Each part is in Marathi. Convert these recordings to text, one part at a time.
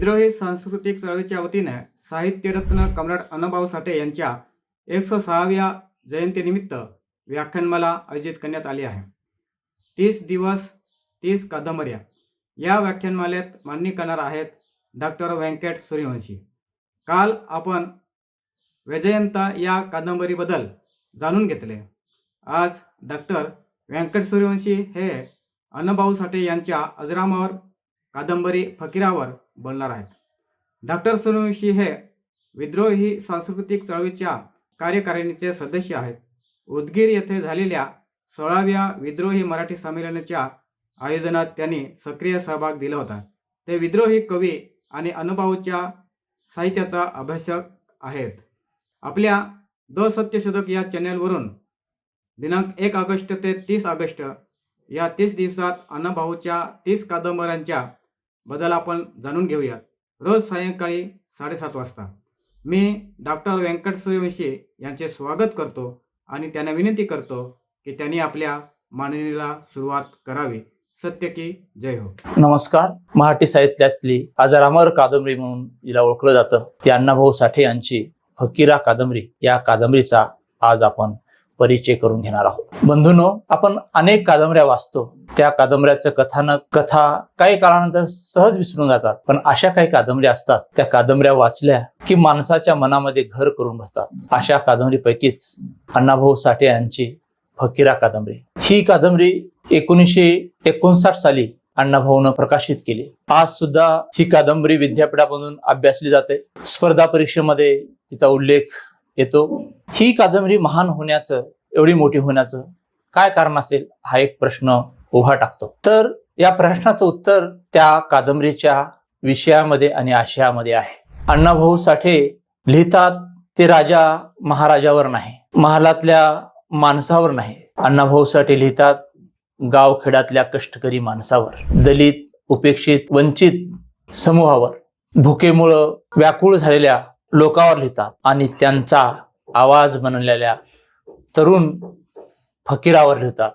विद्रोही सांस्कृतिक चळवळीच्या वतीने साहित्यरत्न कम्राड अण्णाभाऊ साठे यांच्या 106व्या जयंतीनिमित्त व्याख्यानमाला आयोजित करण्यात आली आहे. 30 दिवस 30 कादंबऱ्या या व्याख्यानमालेत मांडणी करणार आहेत डॉक्टर व्यंकट सूर्यवंशी. काल आपण वैजयंता या कादंबरीबद्दल जाणून घेतले. आज डॉक्टर व्यंकट सूर्यवंशी हे अण्णाभाऊ साठे यांच्या अजरामर कादंबरी फकीरावर बोलणार आहेत. डॉक्टर सूर्यवंशी हे विद्रोही सांस्कृतिक चळवळीच्या कार्यकारिणीचे सदस्य आहेत. उदगीर येथे झालेल्या 16व्या विद्रोही मराठी संमेलनाच्या आयोजनात त्यांनी सक्रिय सहभाग दिला होता. ते विद्रोही कवी आणि अण्णाभाऊच्या साहित्याचा अभ्यासक आहेत. आपल्या द सत्यशोधक या चॅनलवरून दिनांक 1 ऑगस्ट ते 30 ऑगस्ट या 30 दिवसात अण्णाभाऊच्या 30 कादंबऱ्यांच्या बद्दल आपण जाणून घेऊयात. रोज सायंकाळी 7:30 वाजता. मी डॉक्टर व्यंकट सूर्यवंशी यांचे स्वागत करतो आणि त्यांना विनंती करतो की त्यांनी आपल्या मांडणीला सुरुवात करावी. सत्य की जय हो. नमस्कार. मराठी साहित्यातली अजरामर कादंबरी म्हणून जिला ओळखलं जातं ती अण्णाभाऊ साठे यांची फकीरा कादंबरी या कादंबरीचा आज आपण परिचय करून घेणार आहोत. बंधूंनो, आपण अनेक कादंबऱ्या वाचतो. त्या कादंबऱ्याचं कथानक कथा काही काळानंतर सहज विसरून जातात. पण अशा काही कादंबऱ्या असतात, त्या कादंबऱ्या वाचल्या की माणसाच्या मनामध्ये घर करून बसतात. अशा कादंबरीपैकीच अण्णाभाऊ साठे यांची फकीरा कादंबरी. ही कादंबरी 1959 साली अण्णाभाऊनं प्रकाशित केली. आज सुद्धा ही कादंबरी विद्यापीठामधून अभ्यासली जाते. स्पर्धा परीक्षेमध्ये तिचा उल्लेख येतो. ही कादंबरी महान होण्याचं, एवढी मोठी होण्याचं काय कारण असेल हा एक प्रश्न उभा टाकतो. तर या प्रश्नाचं उत्तर त्या कादंबरीच्या विषयामध्ये आणि आशयामध्ये आहे. अण्णाभाऊ साठे लिहितात ते राजा महाराजावर नाही, महालातल्या माणसावर नाही. अण्णाभाऊ साठे लिहितात गावखेड्यातल्या कष्टकरी माणसावर, दलित, उपेक्षित, वंचित समूहावर, भुकेमुळं व्याकुळ झालेल्या लोकांवर लिहितात आणि त्यांचा आवाज बनलेल्या तरुण फकीरावर लिहितात.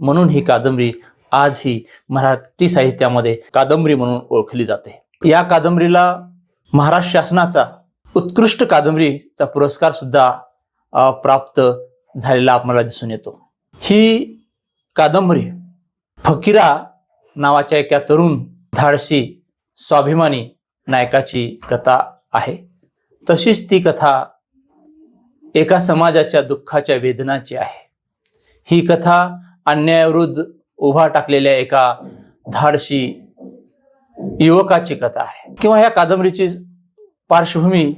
म्हणून ही कादंबरी आजही मराठी साहित्यामध्ये कादंबरी म्हणून ओळखली जाते. या कादंबरीला महाराष्ट्र शासनाचा उत्कृष्ट कादंबरीचा पुरस्कार सुद्धा प्राप्त झालेला आपल्याला दिसून येतो. ही कादंबरी फकीरा नावाच्या एका तरुण, धाडसी, स्वाभिमानी नायकाची कथा आहे. तशीच ती कथा एका समाजाच्या दुःखाच्या वेदनाची आहे. ही कथा अन्यायाविरुद्ध उभा टाकलेल्या एका धाडसी युवकाची कथा आहे. किंवा या कादंबरीची पार्श्वभूमी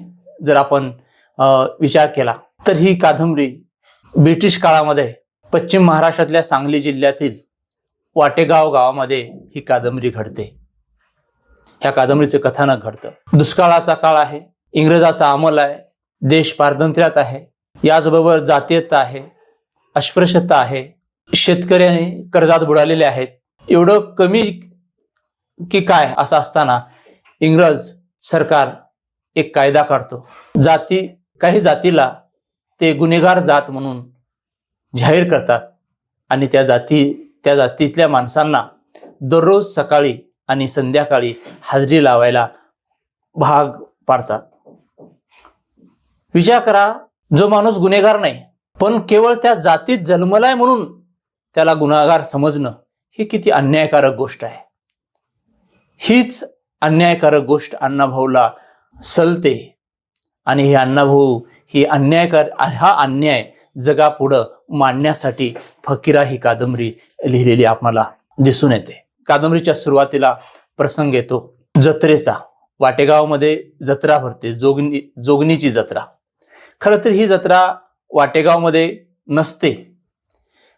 जर आपण विचार केला तर ही कादंबरी ब्रिटिश काळामध्ये पश्चिम महाराष्ट्रातल्या सांगली जिल्ह्यातील वाटेगाव गावामध्ये ही कादंबरी घडते. ह्या कादंबरीचं कथानक घडतं. दुष्काळाचा काळ आहे, इंग्रजाचा अंमल आहे, देश पारतंत्र्यात आहे, याचबरोबर जातीयता आहे, अस्पृश्यता आहे, शेतकरी कर्जात बुडालेले आहेत. एवढं कमी की काय असं असताना इंग्रज सरकार एक कायदा काढतो. काही जातीला ते गुन्हेगार जात म्हणून जाहीर करतात आणि त्या जातीतल्या माणसांना दररोज सकाळी आणि संध्याकाळी हजेरी लावायला भाग पाडतात. विचार करा, जो माणूस गुन्हेगार नाही पण केवळ त्या जातीत जन्मलाय म्हणून त्याला गुन्हेगार समजणं ही किती अन्यायकारक गोष्ट आहे. हीच अन्यायकारक गोष्ट अण्णाभाऊला सलते आणि हे अण्णाभाऊ हा अन्याय जगापुढं मांडण्यासाठी फकीरा ही कादंबरी लिहिलेली आपल्याला दिसून येते. कादंबरीच्या सुरुवातीला प्रसंग येतो जत्रेचा. वाटेगावमध्ये जत्रा भरते, जोगणीची जत्रा. खरं तर ही जत्रा वाटेगावमध्ये नसते,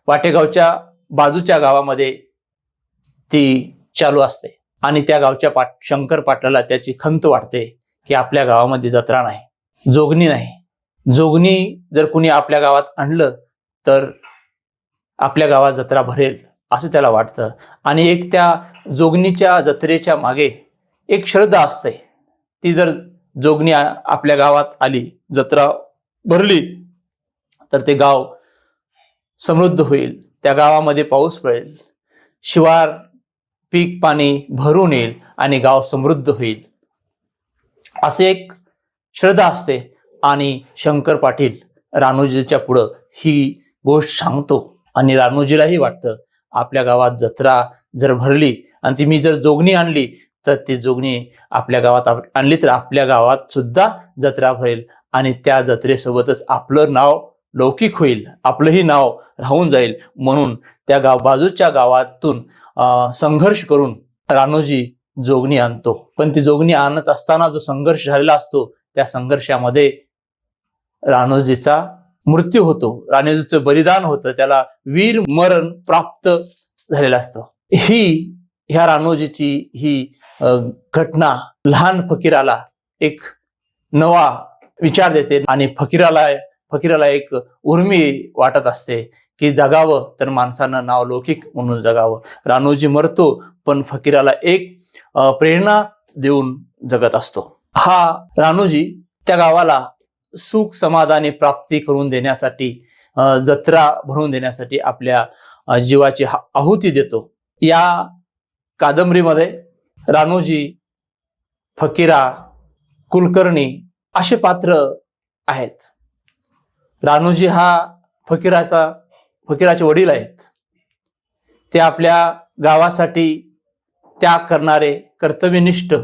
वाटेगावच्या बाजूच्या गावामध्ये ती चालू असते आणि त्या गावच्या शंकर पाटलाला त्याची खंत वाटते की आपल्या गावामध्ये जत्रा नाही, जोगणी नाही. जोगणी जर कुणी आपल्या गावात आणलं तर आपल्या गावात जत्रा भरेल असं त्याला वाटतं. आणि एक त्या जोगणीच्या जत्रेच्या मागे एक श्रद्धा असते. ती जर जोगणी आपल्या गावात आली, जत्रा भरली तर ते गाव समृद्ध होईल, त्या गावामध्ये पाऊस पडेल, शिवार पीक पाणी भरून येईल आणि गाव समृद्ध होईल असे एक श्रद्धा असते. आणि शंकर पाटील रानोजीच्या पुढं ही गोष्ट सांगतो आणि रानोजीलाही वाटतं आपल्या गावात जत्रा जर भरली आणि ती मी जर जोगणी आणली तर ती जोगणी आपल्या गावात आणली तर आपल्या गावात सुद्धा जत्रा भरेल आणि त्या जत्रेसोबतच आपलं नाव लौकिक होईल, आपलंही नाव राहून जाईल. म्हणून त्या बाजूच्या गावातून संघर्ष करून रानोजी जोगणी आणतो. पण ती जोगणी आणत असताना जो संघर्ष झालेला असतो त्या संघर्षामध्ये रानोजीचा मृत्यू होतो, रानोजीचं बलिदान होतं, त्याला वीर मरण प्राप्त झालेलं असतं. ह्या रानोजीची ही घटना लहान फकीराला एक नवा विचार देते आणि फकीराला एक उर्मी वाटत असते की जगावं तर माणसानं नाव लौकिक म्हणून जगावं. रानोजी मरतो पण फकीराला एक प्रेरणा देऊन जगत असतो. हा रानोजी त्या गावाला सुख समाधानी प्राप्ती करून देण्यासाठी, जत्रा भरून देण्यासाठी आपल्या जीवाची आहुती देतो. या कादंबरीमध्ये रानोजी, फकीरा, कुलकर्णी असे पात्र आहेत. रानोजी हा फकीराचे वडील आहेत. ते आपल्या गावासाठी त्याग करणारे कर्तव्यनिष्ठ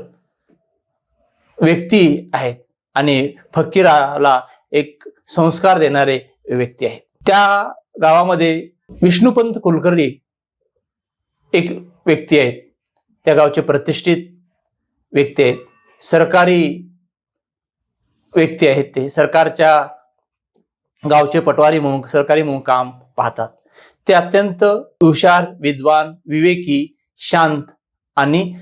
व्यक्ती आहेत आणि फकीराला एक संस्कार देणारे व्यक्ती आहेत. त्या गावामध्ये विष्णुपंत कुलकर्णी एक व्यक्ती आहेत. त्या गावचे प्रतिष्ठित व्यक्ती आहेत, सरकारी व्यक्ती आहेत. ते सरकारच्या गावचे पटवारी म्हणून, सरकारी म्हणून काम पाहतात. ते अत्यंत हुशार, विद्वान, विवेकी, शांत आणि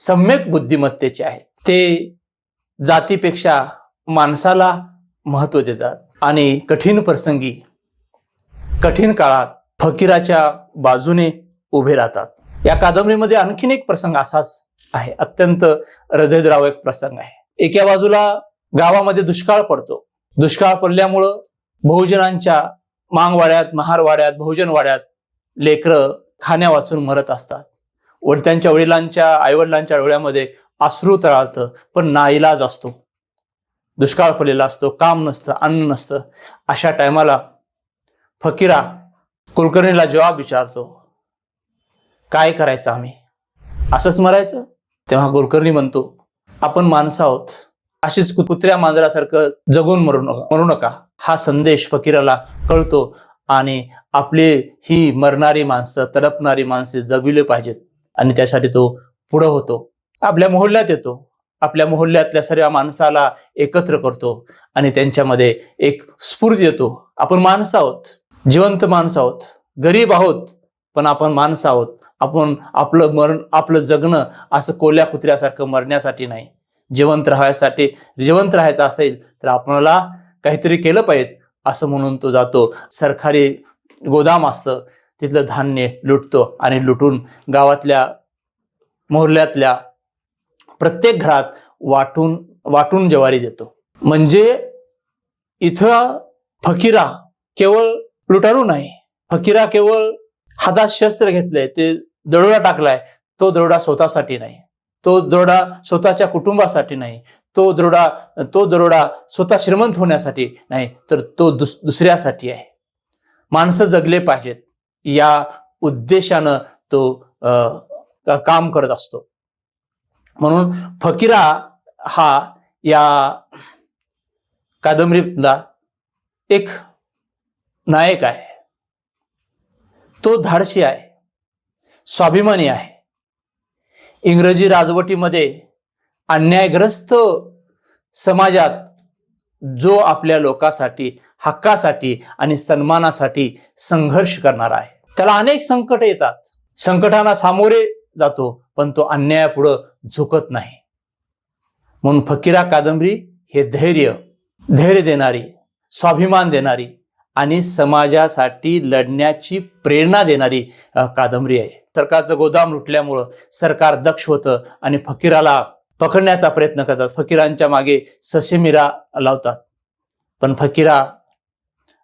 सम्यक बुद्धिमत्तेचे आहेत. ते जातीपेक्षा माणसाला महत्त्व देतात आणि कठीण प्रसंगी, कठीण काळात फकीराच्या बाजूने उभे राहतात. या कादंबरीमध्ये आणखीन एक प्रसंग असाच आहे, अत्यंत हृदयद्रावक प्रसंग आहे. एका बाजूला गावामध्ये दुष्काळ पडतो. दुष्काळ पडल्यामुळं बहुजनांच्या मांगवाड्यात, महारवाड्यात, बहुजनवाड्यात लेकरं खाण्या वाचून मरत असतात. त्यांच्या वडिलांच्या, आईवडिलांच्या डोळ्यामध्ये अश्रू तळाळतं, पण नाईलाज असतो. दुष्काळ पडलेला असतो, काम नसतं, अन्न नसतं. अशा टायमाला फकीरा कुलकर्णीला जवाब विचारतो, काय करायचं आम्ही? असंच मरायचं? तेव्हा कुलकर्णी म्हणतो, आपण माणसं आहोत, अशीच कुत्र्या मांजरासारखं जगून मरू नका. हा संदेश फकीराला कळतो आणि आपली ही मरणारी माणसं, तडपणारी माणसे जगविले पाहिजेत आणि त्यासाठी तो पुढं होतो. आपल्या मोहल्ल्यात येतो, आपल्या मोहल्ल्यातल्या सर्व माणसाला एकत्र करतो आणि त्यांच्यामध्ये एक स्फूर्ती येतो. आपण माणसं आहोत, जिवंत माणसं आहोत, गरीब आहोत, पण आपण माणसं आहोत. आपण आपलं जगणं असं कोल्या कुत्र्यासारखं मरण्यासाठी नाही, जिवंत राहायचं असेल तर आपल्याला काहीतरी केलं पाहिजे असं म्हणून तो जातो. सरकारी गोदाम असतं, तिथलं धान्य लुटतो आणि लुटून गावातल्या, मोहल्ल्यातल्या प्रत्येक घरात वाटून ज्वारी देतो. म्हणजे इथं फकीरा केवळ लुटारू नाही, फकीरा केवळ हातात शस्त्र घेतलंय, ते दरोडा टाकलाय, तो दरोडा स्वतःसाठी नाही, तो दरोडा स्वतःच्या कुटुंबासाठी नाही, तो दरोडा स्वतः श्रीमंत होण्यासाठी नाही, तर तो दुसऱ्यासाठी आहे. माणसं जगले पाहिजेत या उद्देशानं तो काम करत असतो. म्हणून फकीरा हा या कादंबरीतला एक नायक आहे. तो धाडसी आहे, स्वाभिमानी आहे. इंग्रजी राजवटीमध्ये अन्यायग्रस्त समाजात जो आपल्या लोकांसाठी, हक्कासाठी आणि सन्मानासाठी संघर्ष करणारा आहे. त्याला अनेक संकट येतात, संकटांना सामोरे जातो, पण तो अन्यायापुढं झुकत नाही. म्हणून फकीरा कादंबरी हे धैर्य देणारी, स्वाभिमान देणारी आणि समाजासाठी लढण्याची प्रेरणा देणारी कादंबरी आहे. सरकारचं गोदाम लुटल्यामुळं सरकार दक्ष होतं आणि फकीराला पकडण्याचा प्रयत्न करतात. फकीरांच्या मागे ससेमिरा लावतात, पण फकीरा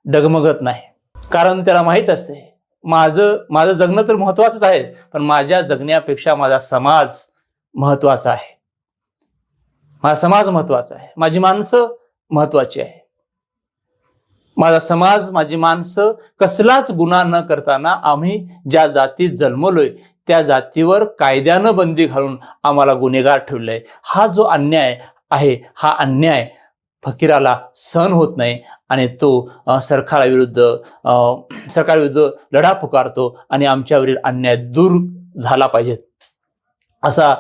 डगमगत नाही. कारण त्याला माहीत असते, माझं जगणं तर महत्वाचंच आहे, पण माझ्या जगण्यापेक्षा माझा समाज महत्वाचा आहे. माझा समाज महत्वाचा आहे, माझी माणसं महत्वाची आहे. माझा समाज, माझी माणसं कसलाच गुन्हा न करताना आम्ही ज्या जातीत जन्मलोय त्या जातीवर कायद्यानं बंदी घालून आम्हाला गुन्हेगार ठेवलंय. हा जो अन्याय आहे, हा अन्याय फकीराला सहन होत नाही आणि तो सरकारविरुद्ध लढा पुकारतो आणि आमच्यावरील अन्याय दूर झाला पाहिजे असा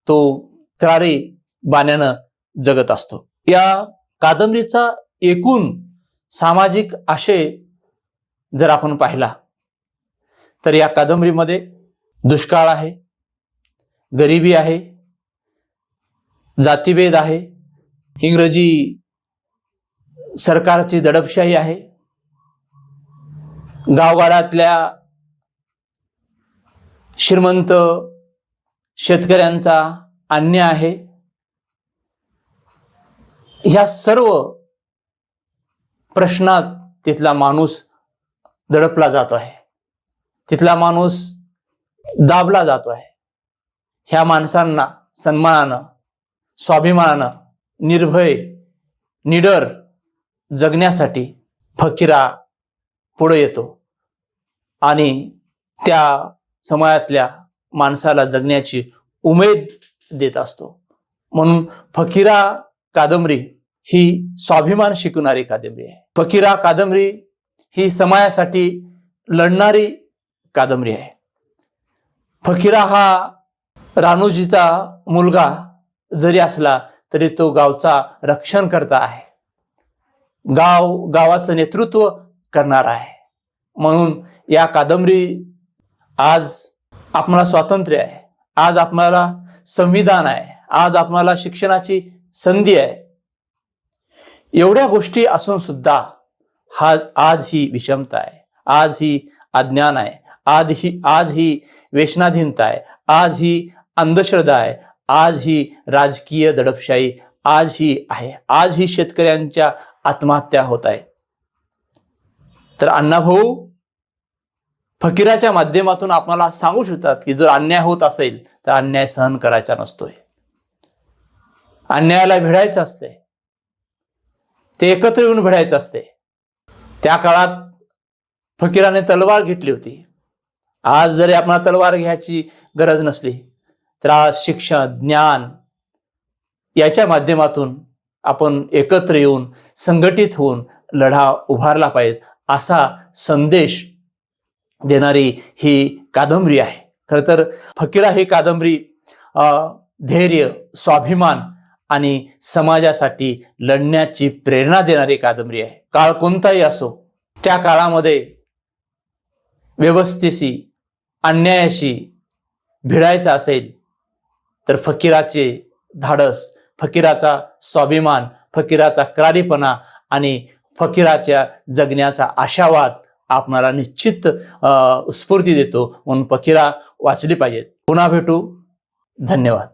तो तरारी बाण्यानं जगत असतो. या कादंबरीचा एकूण सामाजिक आशय जर आपण पाहिला तर या कादंबरीमध्ये दुष्काळ आहे, गरिबी आहे, जातीभेद आहे, इंग्रजी सरकारची दडपशाही आहे, गावगाड्यातल्या श्रीमंत शेतकऱ्यांचा अन्याय आहे. ह्या सर्व प्रश्नात तिथला माणूस दडपला जातो आहे, तिथला माणूस दाबला जातो आहे. ह्या माणसांना सन्मानानं, स्वाभिमानानं, निर्भय, निडर जगण्यासाठी फकीरा पुढे येतो आणि त्या समाजातल्या माणसाला जगण्याची उमेद देत असतो. म्हणून फकीरा कादंबरी ही स्वाभिमान शिकवणारी कादंबरी आहे. फकीरा कादंबरी ही समाजासाठी लढणारी कादंबरी आहे. फकीरा हा रानूजीचा मुलगा जरी असला तरी तो गावचा रक्षणकर्ता आहे, गावाचं नेतृत्व करणार आहे. म्हणून या कादंबरी आज आपल्याला स्वातंत्र्य आहे, आज आपल्याला संविधान आहे, आज आपल्याला शिक्षणाची संधी आहे. एवढ्या गोष्टी असून सुद्धा आज ही विषमता आहे, आज ही अज्ञान आहे, आज ही व्यसनाधीनता आहे, आज ही अंधश्रद्धा आहे, आज ही राजकीय दडपशाही आज ही आहे, आज ही शेतकऱ्यांच्या आत्महत्या होत आहेत. तर अण्णाभाऊ फकीराच्या माध्यमातून आपल्याला सांगू शकतात की जर अन्याय होत असेल तर अन्याय सहन करायचा नसतोय, अन्यायाला भिडायचं असते, ते एकत्र येऊन भिडायचं असते. त्या काळात फकीराने तलवार घेतली होती. आज जरी आपल्याला तलवार घ्यायची गरज नसली तर आज शिक्षण, ज्ञान याच्या माध्यमातून आपण एकत्र येऊन संघटित होऊन लढा उभारला पाहिजे असा संदेश देणारी ही कादंबरी आहे. खरं तर फकीरा ही कादंबरी धैर्य, स्वाभिमान आणि समाजासाठी लढण्याची प्रेरणा देणारी कादंबरी आहे. काळ कोणताही असो, त्या काळामध्ये व्यवस्थेशी, अन्यायाशी भिडायचं असेल तर फकीराचे धाडस, फकीराचा स्वाभिमान, फकीराचा करारीपणा आणि फकीराच्या जगण्याचा आशावाद आपणाला निश्चित स्फूर्ती देतो. म्हणून फकीरा वाचली पाहिजेत. पुन्हा भेटू. धन्यवाद.